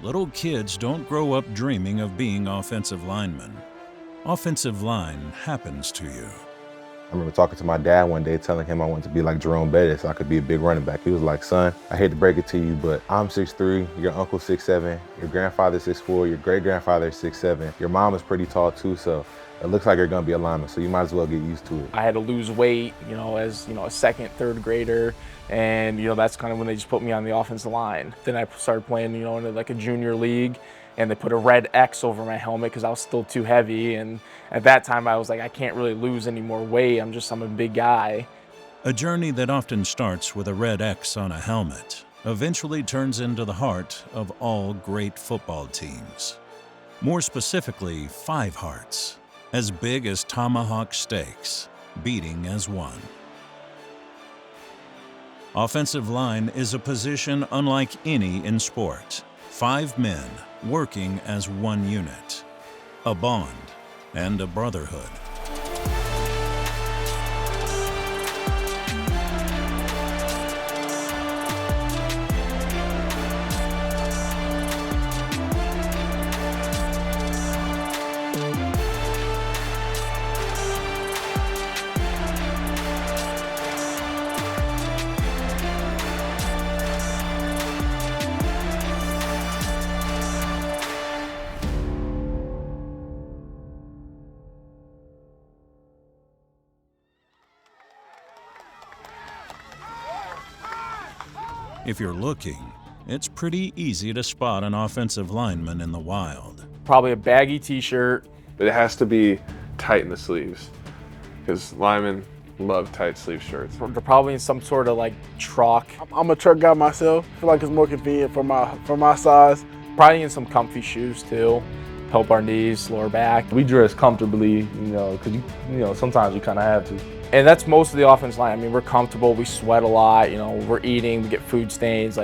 Little kids don't grow up dreaming of being offensive linemen. Offensive line happens to you. I remember talking to my dad one day, telling him I wanted to be like Jerome Bettis so I could be a big running back. He was like, son, I hate to break it to you, but I'm 6'3", your uncle's 6'7", your grandfather's 6'4", your great-grandfather's 6'7", your mom is pretty tall too, so it looks like you're gonna be a lineman, so you might as well get used to it. I had to lose weight, as a second, third grader, and that's kind of when they just put me on the offensive line. Then I started playing, in like a junior league, and they put a red X over my helmet because I was still too heavy. And at that time, I was like, I can't really lose any more weight. I'm a big guy. A journey that often starts with a red X on a helmet eventually turns into the heart of all great football teams. More specifically, 5 hearts, as big as tomahawk steaks, beating as one. Offensive line is a position unlike any in sport. 5 men working as one unit, a bond and a brotherhood. If you're looking, it's pretty easy to spot an offensive lineman in the wild. Probably a baggy t-shirt. But it has to be tight in the sleeves, because linemen love tight sleeve shirts. They're probably in some sort of like truck. I'm a truck guy myself. I feel like it's more convenient for my size. Probably in some comfy shoes too. Help our knees, lower back. We dress comfortably, because sometimes you kind of have to. And that's most of the offense line. I mean, we're comfortable, we sweat a lot, we're eating, we get food stains,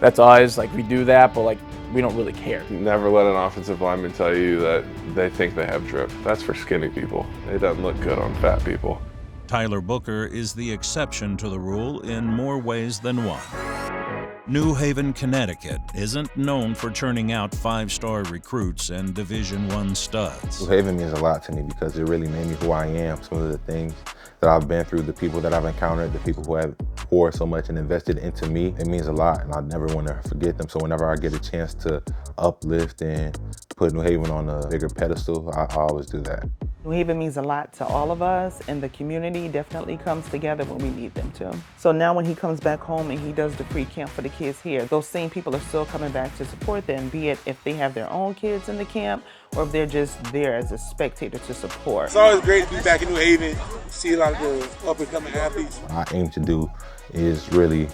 that's us, we do that, but we don't really care. Never let an offensive lineman tell you that they think they have drip. That's for skinny people. It doesn't look good on fat people. Tyler Booker is the exception to the rule in more ways than one. New Haven, Connecticut isn't known for churning out 5-star recruits and Division I studs. New Haven means a lot to me because it really made me who I am. Some of the things that I've been through, the people that I've encountered, the people who have poured so much and invested into me, it means a lot, and I never want to forget them. So whenever I get a chance to uplift and put New Haven on a bigger pedestal, I always do that. New Haven means a lot to all of us, and the community definitely comes together when we need them to. So now when he comes back home and he does the free camp for the kids here, those same people are still coming back to support them, be it if they have their own kids in the camp or if they're just there as a spectator to support. It's always great to be back in New Haven, see a lot of the up-and-coming athletes. What I aim to do is really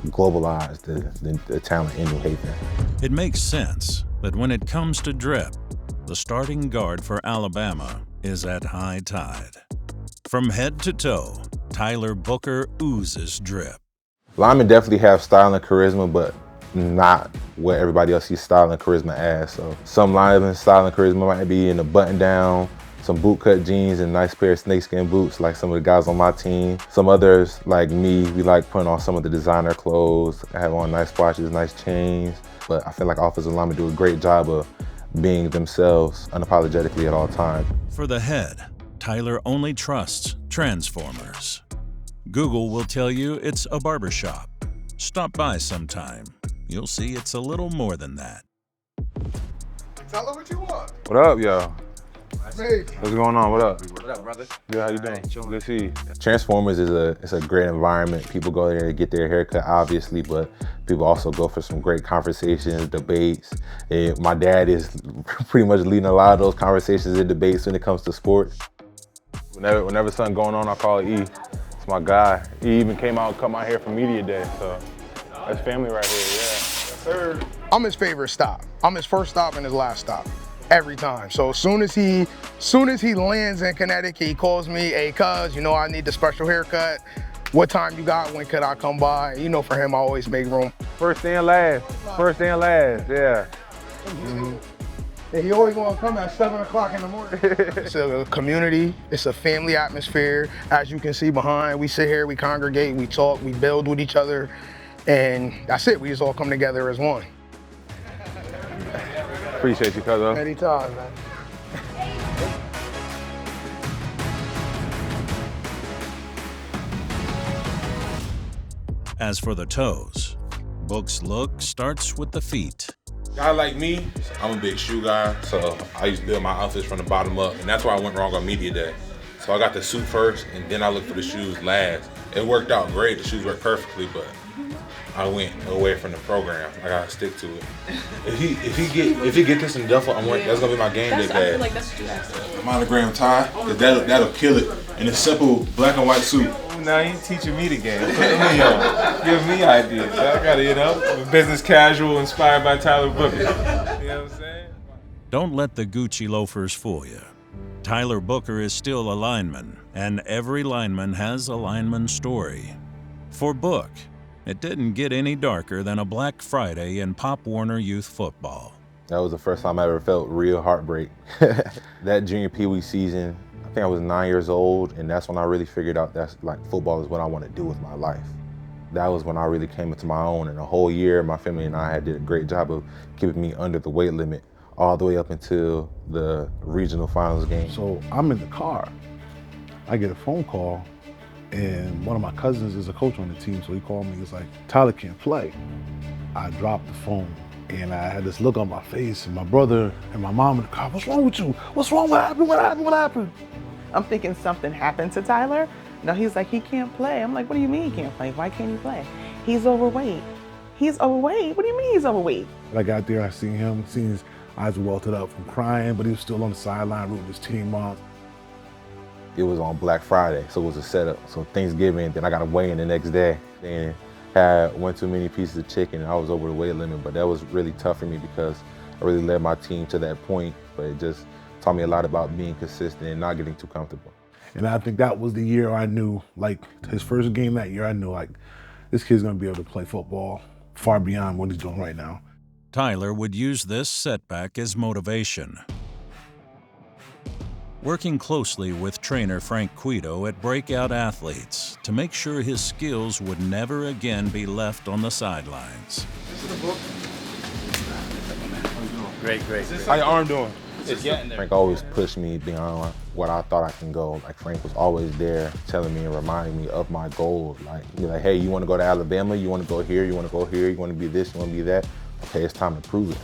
globalize the talent in New Haven. It makes sense, but when it comes to drip, the starting guard for Alabama is at high tide. From head to toe, Tyler Booker oozes drip. Linemen definitely have style and charisma, but not what everybody else sees style and charisma as. So some linemen style and charisma might be in a button down, some bootcut jeans and nice pair of snakeskin boots like some of the guys on my team. Some others, like me, we like putting on some of the designer clothes, have on nice watches, nice chains. But I feel like offensive linemen do a great job of being themselves unapologetically at all times. For the head, Tyler only trusts Transformers. Google will tell you it's a barbershop. Stop by sometime. You'll see it's a little more than that. Tell her what you want. What up, y'all? Hey. What's going on? What up? What up, brother? Good, how you doing? Good to see you. Transformers is a great environment. People go there to get their haircut, obviously, but people also go for some great conversations, debates. And my dad is pretty much leading a lot of those conversations and debates when it comes to sports. Whenever something going on, I call E. It's my guy. He even came out and cut my hair for Media Day, so that's family right here, yeah. Yes, sir. I'm his favorite stop. I'm his first stop and his last stop. Every time. So as soon as he lands in Connecticut, he calls me, hey cuz, I need the special haircut. What time you got? When could I come by? For him, I always make room. First and last, yeah. And he always want to come at 7 o'clock in the morning. It's a community, it's a family atmosphere. As you can see behind, we sit here, we congregate, we talk, we build with each other, and that's it. We just all come together as one. Appreciate you, cuz. Anytime, man. As for the toes, Book's look starts with the feet. Guy like me, I'm a big shoe guy, so I used to build my outfits from the bottom up, and that's why I went wrong on media day. So I got the suit first, and then I looked for the shoes last. It worked out great, the shoes worked perfectly, but I went away from the program. I gotta stick to it. If he get this in duffel, that's gonna be my game day bag. I feel like that's what you asked. Monogram tie, that'll kill it. In a simple black and white suit. Now you teaching me the game. Putting me on. Giving me ideas. I gotta, business casual inspired by Tyler Booker. You know what I'm saying? Don't let the Gucci loafers fool you. Tyler Booker is still a lineman, and every lineman has a lineman story. For Book, it didn't get any darker than a Black Friday in Pop Warner Youth Football. That was the first time I ever felt real heartbreak. That junior Pee Wee season, I think I was 9 years old, and that's when I really figured out that's like football is what I want to do with my life. That was when I really came into my own, and the whole year my family and I did a great job of keeping me under the weight limit all the way up until the regional finals game. So I'm in the car. I get a phone call, and one of my cousins is a coach on the team, so he called me. He's like, Tyler can't play. I dropped the phone, and I had this look on my face, and my brother and my mom in the car, what's wrong with you? What's wrong? What happened? What happened? What happened? I'm thinking something happened to Tyler. No, he's like, he can't play. I'm like, what do you mean he can't play? Why can't he play? He's overweight. He's overweight? What do you mean he's overweight? When I got there, I seen his eyes welted up from crying, but he was still on the sideline rooting his team on. It was on Black Friday, so it was a setup. So Thanksgiving, then I got to weigh in the next day. And had one too many pieces of chicken, and I was over the weight limit, but that was really tough for me because I really led my team to that point, but it just taught me a lot about being consistent and not getting too comfortable. And I think that was the year I knew, like his first game that year, I knew like this kid's gonna be able to play football far beyond what he's doing right now. Tyler would use this setback as motivation. Working closely with trainer Frank Quito at Breakout Athletes to make sure his skills would never again be left on the sidelines. Great. How your arm doing? It's getting there. Frank always pushed me beyond what I thought I can go. Like Frank was always there telling me and reminding me of my goals. Like, he'd be like, hey, you want to go to Alabama? You want to go here? You want to go here? You want to be this? You want to be that? Okay, it's time to prove it.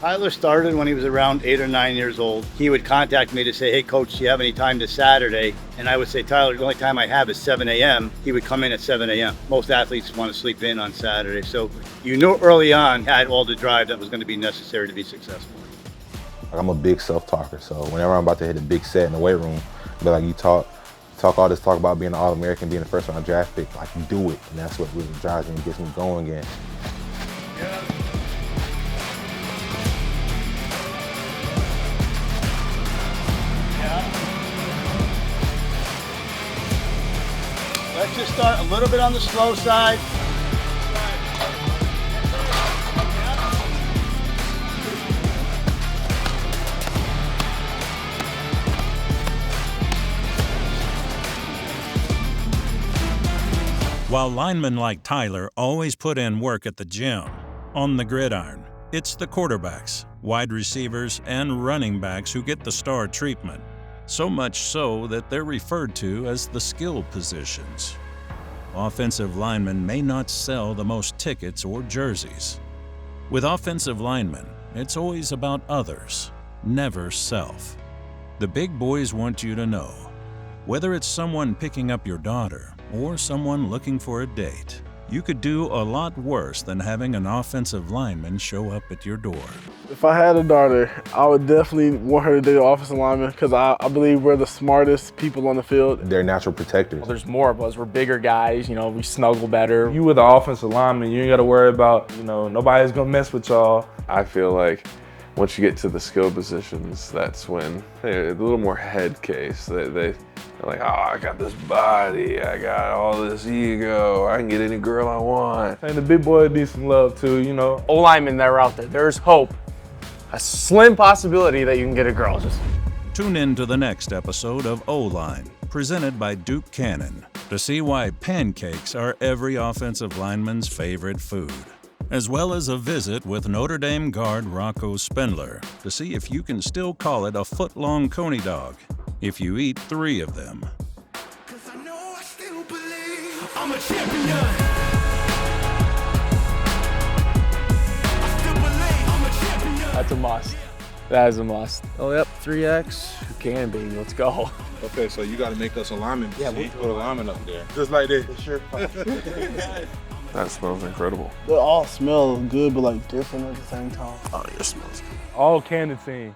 Tyler started when he was around 8 or 9 years old. He would contact me to say, hey coach, do you have any time this Saturday? And I would say, Tyler, the only time I have is 7 a.m. He would come in at 7 a.m. Most athletes want to sleep in on Saturday. So you knew early on, had all the drive that was going to be necessary to be successful. I'm a big self-talker, so whenever I'm about to hit a big set in the weight room, I'll be like, you talk all this talk about being an All-American, being the first round draft pick, like do it. And that's what really drives me and gets me going again. Let's just start a little bit on the slow side. While linemen like Tyler always put in work at the gym, on the gridiron, it's the quarterbacks, wide receivers, and running backs who get the star treatment. So much so that they're referred to as the skill positions. Offensive linemen may not sell the most tickets or jerseys. With offensive linemen, it's always about others, never self. The big boys want you to know, whether it's someone picking up your daughter or someone looking for a date, you could do a lot worse than having an offensive lineman show up at your door. If I had a daughter, I would definitely want her to date an offensive lineman because I believe we're the smartest people on the field. They're natural protectors. Well, there's more of us. We're bigger guys. You know, we snuggle better. You were the offensive lineman, you ain't got to worry about, nobody's going to mess with y'all. I feel like once you get to the skill positions, that's when they're a little more head case. They're like, oh, I got this body, I got all this ego, I can get any girl I want. And the big boy needs some love too, O-linemen that are out there, there's hope. A slim possibility that you can get a girl. Tune in to the next episode of O-Line, presented by Duke Cannon, to see why pancakes are every offensive lineman's favorite food. as well as a visit with Notre Dame guard Rocco Spindler to see if you can still call it a foot-long coney dog if you eat 3 of them. I'm a champion. That's a must. That is a must. Oh, yep, 3X. You can, baby. Let's go. Okay, so you got to make us a lineman. Yeah, we'll put a lineman up there. Just like this. Sure. That smells incredible. They all smell good, but like different at the same time. Oh, your smells good. All candy team.